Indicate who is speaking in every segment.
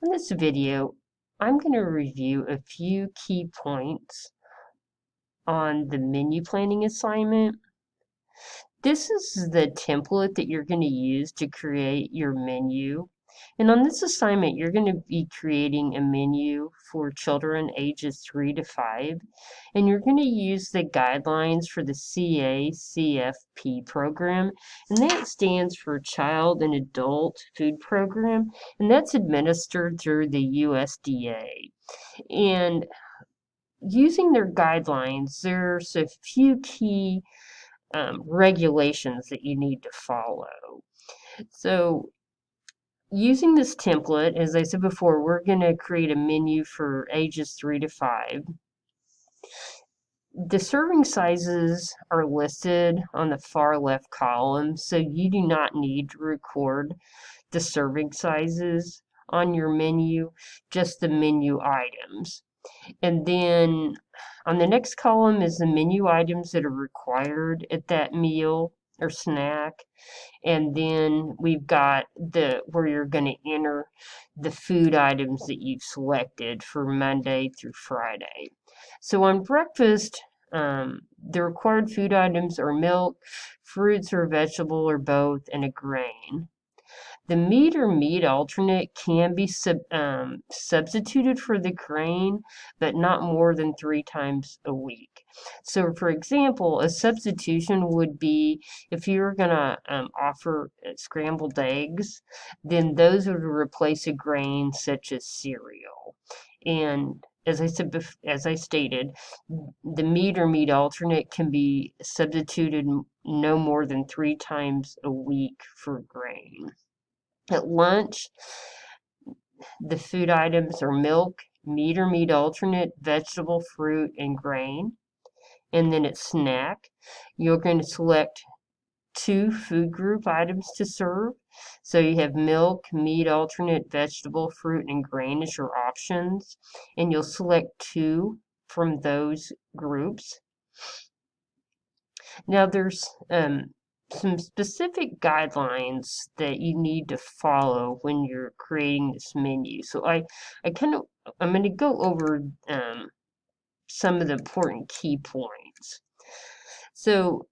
Speaker 1: In this video, I'm going to review a few key points on the menu planning assignment. This is the template that you're going to use to create your menu. And on this assignment, you're going to be creating a menu for children ages 3 to 5. And you're going to use the guidelines for the CACFP program. And that stands for Child and Adult Food Program. And that's administered through the USDA. And using their guidelines, there's a few key regulations that you need to follow. So using this template, as I said before, we're going to create a menu for ages 3 to 5. The serving sizes are listed on the far left column, so you do not need to record the serving sizes on your menu, just the menu items. And then on the next column is the menu items that are required at that meal or snack. And then we've got where you're going to enter the food items that you've selected for Monday through Friday. So on breakfast, the required food items are milk, fruits or vegetable or both, and a grain. The meat or meat alternate can be substituted for the grain, but not more than 3 times a week. So, for example, a substitution would be if you were going to offer scrambled eggs, then those would replace a grain such as cereal. And as I stated, the meat or meat alternate can be substituted no more than 3 times a week for grain. At lunch, the food items are milk, meat or meat alternate, vegetable, fruit, and grain. And then at snack, you're going to select 2 food group items to serve. So you have milk, meat alternate, vegetable, fruit, and grain as your options. And you'll select 2 from those groups. Now there's some specific guidelines that you need to follow when you're creating this menu. So I'm going to go over some of the important key points. So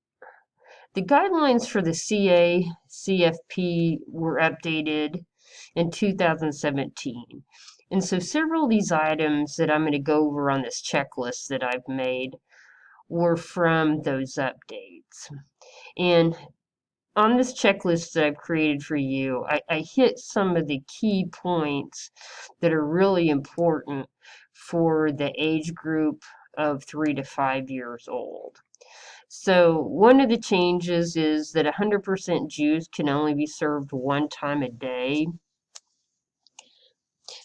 Speaker 1: the guidelines for the CACFP were updated in 2017. And so several of these items that I'm going to go over on this checklist that I've made were from those updates. And on this checklist that I've created for you, I hit some of the key points that are really important for the age group of 3 to 5 years old. So one of the changes is that 100% juice can only be served 1 time a day.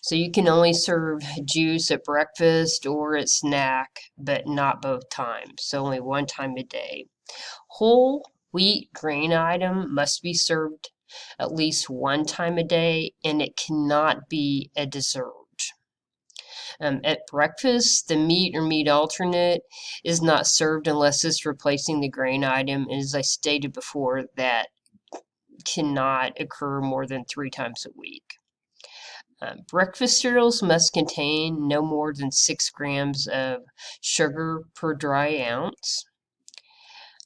Speaker 1: So you can only serve juice at breakfast or at snack, but not both times. So only 1 time a day. Whole wheat grain item must be served at least 1 time a day, and it cannot be a dessert. At breakfast, the meat or meat alternate is not served unless it's replacing the grain item. And as I stated before, that cannot occur more than 3 times a week. Breakfast cereals must contain no more than 6 grams of sugar per dry ounce.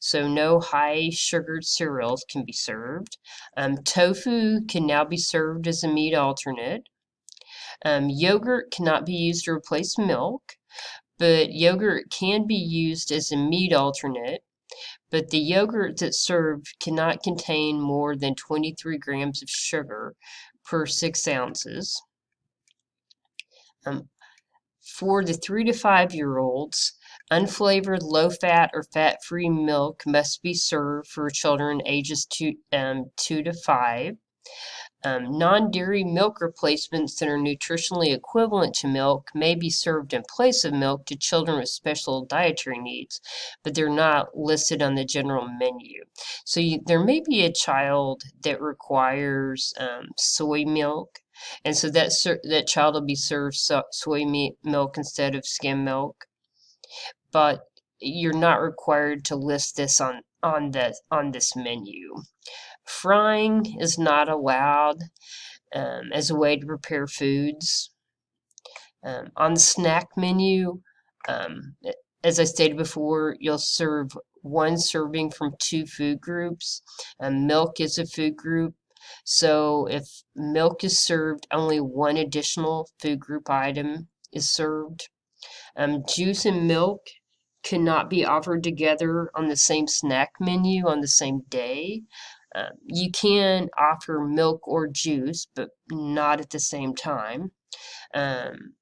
Speaker 1: So no high sugared cereals can be served. Tofu can now be served as a meat alternate. Yogurt cannot be used to replace milk, but yogurt can be used as a meat alternate. But the yogurt that's served cannot contain more than 23 grams of sugar per 6 ounces. For the 3 to 5-year-olds, unflavored, low-fat, or fat-free milk must be served for children ages 2 to 5. Non-dairy milk replacements that are nutritionally equivalent to milk may be served in place of milk to children with special dietary needs, but they're not listed on the general menu. So there may be a child that requires soy milk, and so that child will be served soy milk instead of skim milk. But you're not required to list this on this menu. Frying is not allowed. as a way to prepare foods. On the snack menu, as I stated before, you'll serve one serving from two food groups. Milk is a food group, so if milk is served, only one additional food group item is served. Juice and milk cannot be offered together on the same snack menu on the same day. You can offer milk or juice, but not at the same time. Um,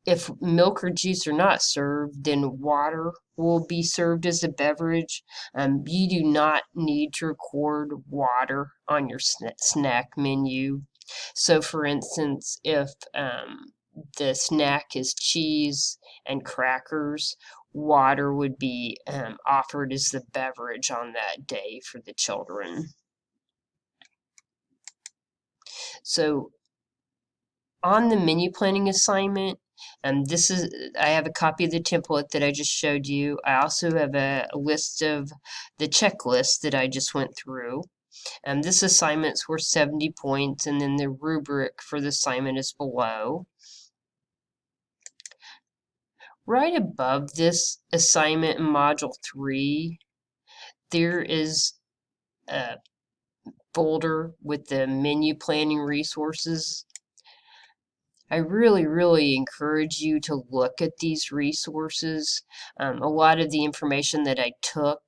Speaker 1: if milk or juice are not served, then water will be served as a beverage. You do not need to record water on your snack menu. So, for instance, if the snack is cheese and crackers, water would be offered as the beverage on that day for the children. So, on the menu planning assignment, I have a copy of the template that I just showed you. I also have a list of the checklist that I just went through. This assignment's worth 70 points, and then the rubric for the assignment is below. Right above this assignment in Module 3, there is a folder with the menu planning resources. I really encourage you to look at these resources. A lot of the information that I took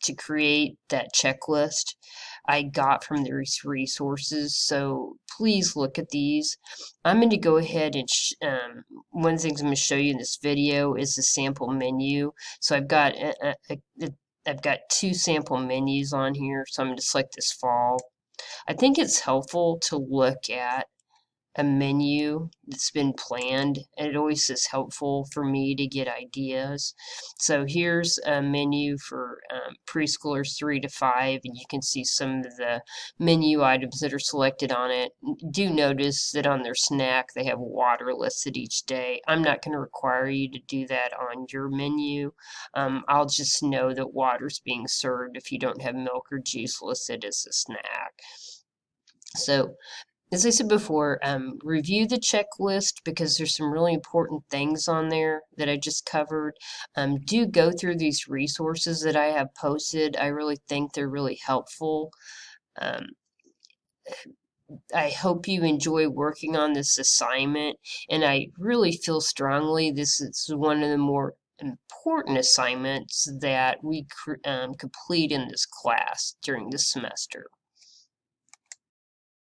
Speaker 1: to create that checklist, I got from these resources. So please look at these. I'm going to go ahead and one of the things I'm going to show you in this video is the sample menu. So I've got two sample menus on here. So I'm going to select this fall. I think it's helpful to look at a menu that's been planned, and it always is helpful for me to get ideas. So here's a menu for preschoolers 3 to 5, and you can see some of the menu items that are selected on it. Do notice that on their snack they have water listed each day. I'm not going to require you to do that on your menu. I'll just know that water's being served if you don't have milk or juice listed as a snack. So as I said before, review the checklist because there's some really important things on there that I just covered. Do go through these resources that I have posted. I really think they're really helpful. I hope you enjoy working on this assignment, and I really feel strongly this is one of the more important assignments that we complete in this class during the semester.